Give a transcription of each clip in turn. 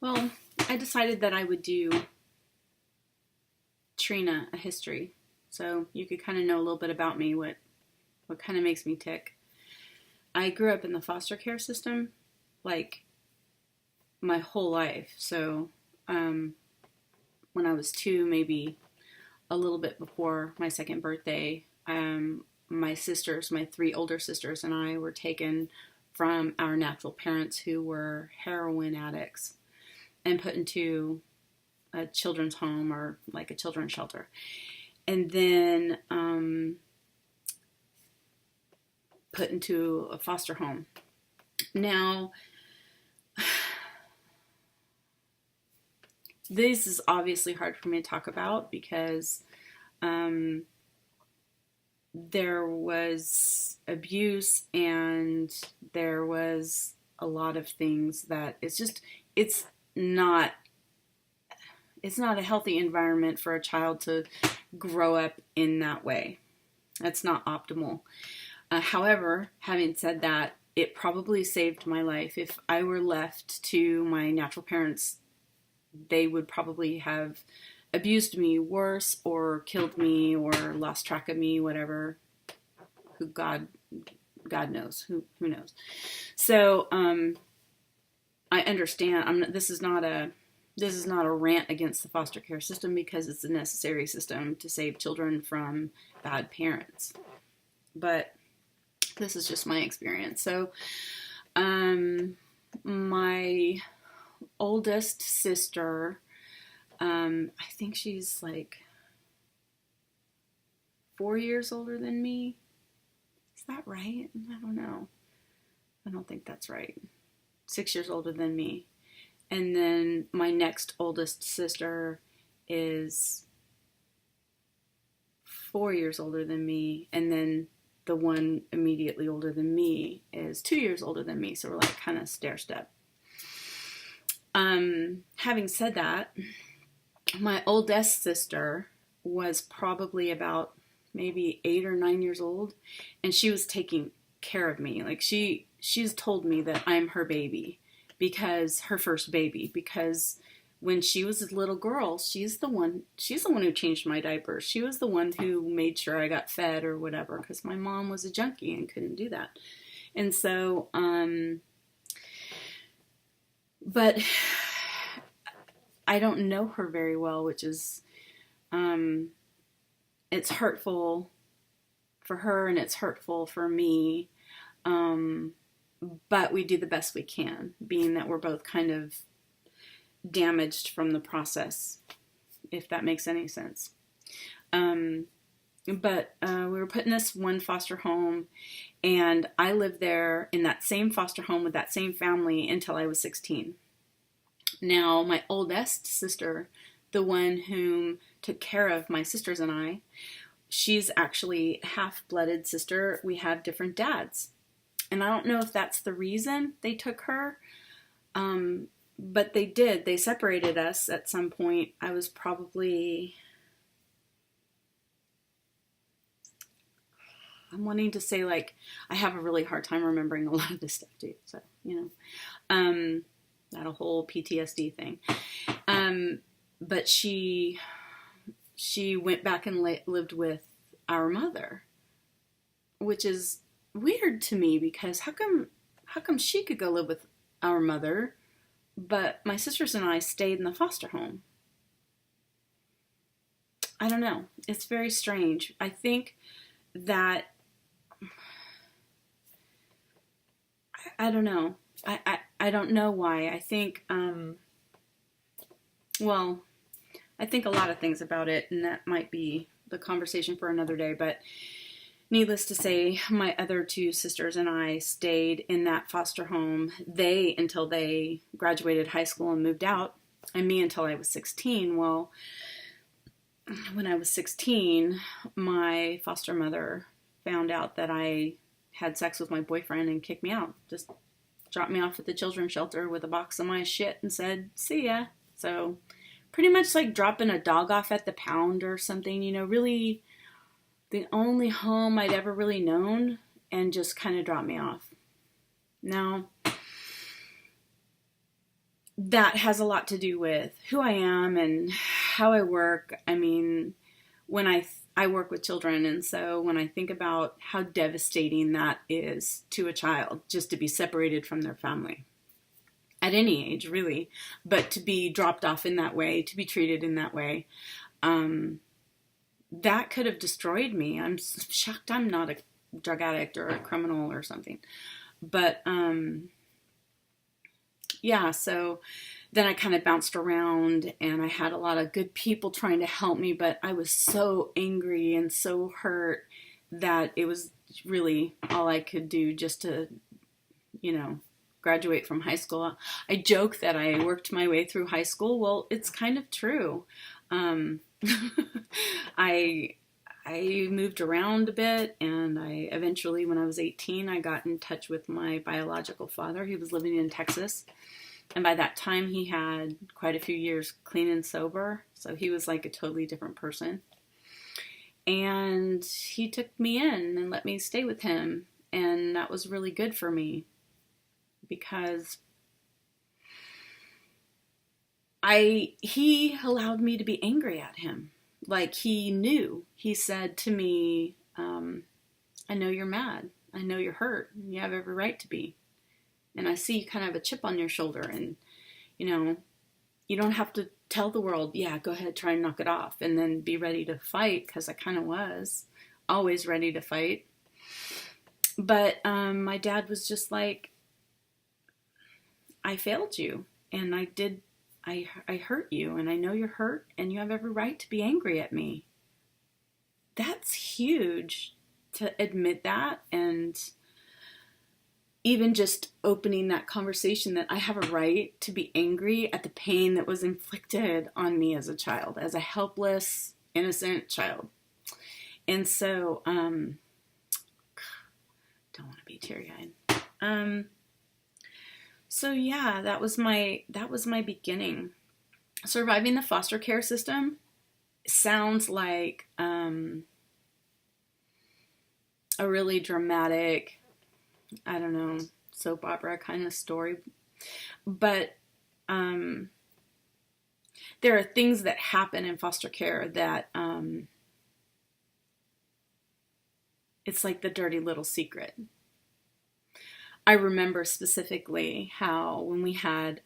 Well, I decided that I would do Trina a history, so you could kind of know a little bit about me, what kind of makes me tick. I grew up in the foster care system, like my whole life. So when I was 2, maybe a little bit before my second birthday, my sisters, my 3 older sisters, and I were taken from our natural parents who were heroin addicts and put into a children's home or like a children's shelter. And then put into a foster home. Now, this is obviously hard for me to talk about because there was abuse and there was a lot of things that it's not it's not a healthy environment for a child to grow up in that way. That's not optimal. However, having said that, it probably saved my life. If I were left to my natural parents, they would probably have abused me worse or killed me or lost track of me, whatever. Who God knows. Who knows? So I understand. This is not a rant against the foster care system because it's a necessary system to save children from bad parents. But this is just my experience. So my oldest sister, I think she's like 4 years older than me. Is that right? I don't know. I don't think that's right. 6 years older than me. And then my next oldest sister is 4 years older than me. And then the one immediately older than me is 2 years older than me. So we're like kind of stair step. Having said that, my oldest sister was probably about maybe 8 or 9 years old, and she was taking care of me. Like she's told me that I'm her baby because her first baby, because when she was a little girl, she's the one who changed my diapers. She was the one who made sure I got fed or whatever, because my mom was a junkie and couldn't do that. And so, but I don't know her very well, which is, it's hurtful for her and it's hurtful for me. But we do the best we can, being that we're both kind of damaged from the process, if that makes any sense. But we were put in this one foster home, and I lived there in that same foster home with that same family until I was 16. Now, my oldest sister, the one whom took care of my sisters and I, she's actually half-blooded sister. We have different dads. And I don't know if that's the reason they took her, but they did. They separated us at some point. I was probably, I'm wanting to say, like, I have a really hard time remembering a lot of this stuff too. So, that whole PTSD thing. But she went back and lived with our mother, which is weird to me because how come she could go live with our mother, but my sisters and I stayed in the foster home? I don't know. It's very strange. I think that I don't know. I don't know why. I think I think a lot of things about it, and that might be the conversation for another day, but needless to say, my other 2 sisters and I stayed in that foster home, until they graduated high school and moved out, and me until I was 16. Well, when I was 16, my foster mother found out that I had sex with my boyfriend and kicked me out. Just dropped me off at the children's shelter with a box of my shit and said, see ya. So pretty much like dropping a dog off at the pound or something, really the only home I'd ever really known, and just kind of dropped me off. Now, that has a lot to do with who I am and how I work. I mean, when I work with children, and so when I think about how devastating that is to a child, just to be separated from their family at any age, really, but to be dropped off in that way, to be treated in that way, that could have destroyed me. I'm shocked I'm not a drug addict or a criminal or something. But yeah, so then I kind of bounced around, and I had a lot of good people trying to help me, but I was so angry and so hurt that it was really all I could do just to, graduate from high school. I joke that I worked my way through high school. Well, it's kind of true. Um, I I moved around a bit, and I eventually, when I was 18, I got in touch with my biological father. He was living in Texas, and by that time he had quite a few years clean and sober, so he was like a totally different person. And he took me in and let me stay with him, and that was really good for me because he allowed me to be angry at him. Like, he knew. He said to me, I know you're mad. I know you're hurt. You have every right to be. And I see you kind of have a chip on your shoulder, and, you don't have to tell the world, yeah, go ahead, try and knock it off, and then be ready to fight, because I kind of was always ready to fight. But my dad was just like, I failed you, and I hurt you, and I know you're hurt, and you have every right to be angry at me. That's huge to admit that, and even just opening that conversation that I have a right to be angry at the pain that was inflicted on me as a child, as a helpless, innocent child. And so, don't want to be teary-eyed. So yeah, that was my beginning. Surviving the foster care system sounds like a really dramatic, I don't know, soap opera kind of story. But there are things that happen in foster care that it's like the dirty little secret. I remember specifically how when we had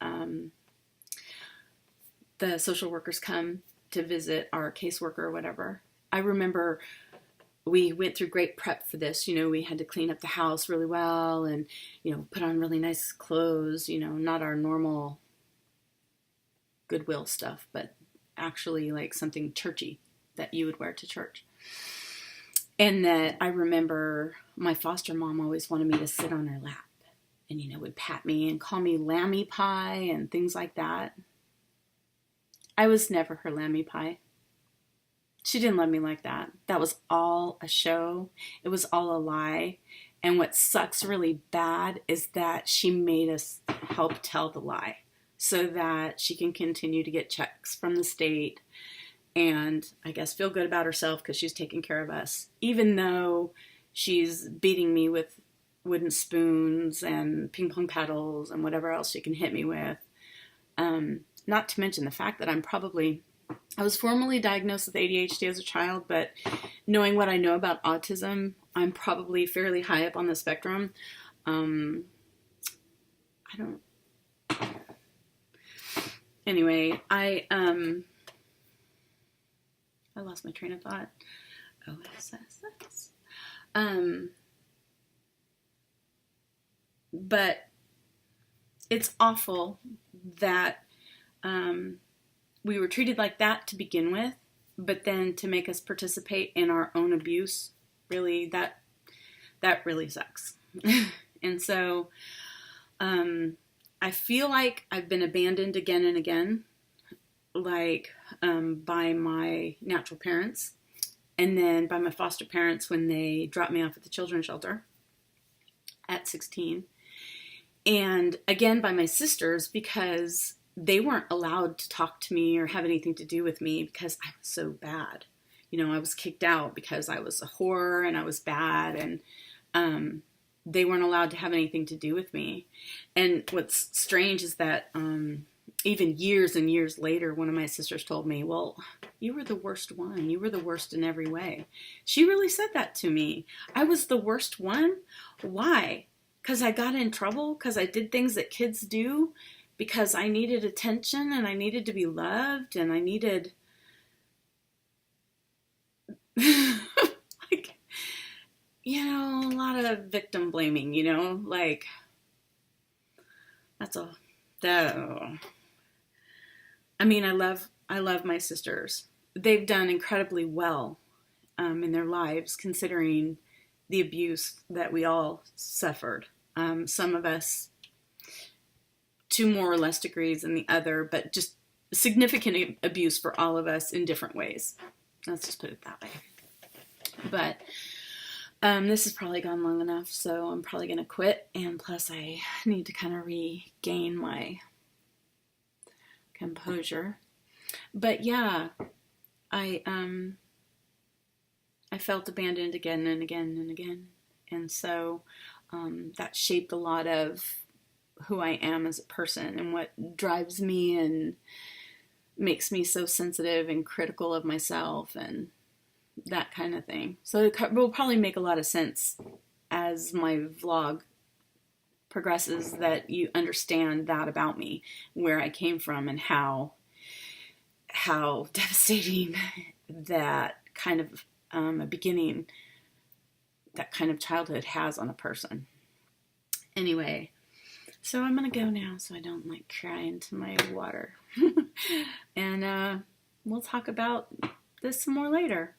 the social workers come to visit our caseworker or whatever, I remember we went through great prep for this. We had to clean up the house really well and, put on really nice clothes, not our normal Goodwill stuff, but actually like something churchy that you would wear to church. And that I remember my foster mom always wanted me to sit on her lap and, would pat me and call me Lammy Pie and things like that. I was never her Lammy Pie. She didn't love me like that. That was all a show. It was all a lie. And what sucks really bad is that she made us help tell the lie so that she can continue to get checks from the state and, I guess, feel good about herself because she's taking care of us, even though she's beating me with wooden spoons and ping pong paddles and whatever else she can hit me with. Not to mention the fact that I was formally diagnosed with ADHD as a child, but knowing what I know about autism, I'm probably fairly high up on the spectrum. Anyway, I lost my train of thought. OSSS. But it's awful that we were treated like that to begin with, but then to make us participate in our own abuse, really, that really sucks. And so I feel like I've been abandoned again and again, like by my natural parents, and then by my foster parents when they dropped me off at the children's shelter at 16, and again by my sisters because they weren't allowed to talk to me or have anything to do with me because I was so bad. I was kicked out because I was a whore and I was bad, and they weren't allowed to have anything to do with me. And what's strange is that even years and years later, one of my sisters told me, well, you were the worst one. You were the worst in every way. She really said that to me. I was the worst one? Why? Because I got in trouble? Because I did things that kids do? Because I needed attention and I needed to be loved and I needed... like, you know, a lot of victim blaming, you know, like, that's all. I mean, I love my sisters. They've done incredibly well in their lives, considering the abuse that we all suffered. Some of us to more or less degrees than the other, but just significant abuse for all of us in different ways. Let's just put it that way. But this has probably gone long enough, so I'm probably going to quit. And plus, I need to kind of regain my composure. But yeah, I felt abandoned again and again and again. And so that shaped a lot of who I am as a person and what drives me and makes me so sensitive and critical of myself and that kind of thing. So it will probably make a lot of sense as my vlog progresses, that you understand that about me, where I came from, and how devastating that kind of a beginning, that kind of childhood has on a person. Anyway, so I'm gonna go now so I don't like cry into my water. And we'll talk about this some more later.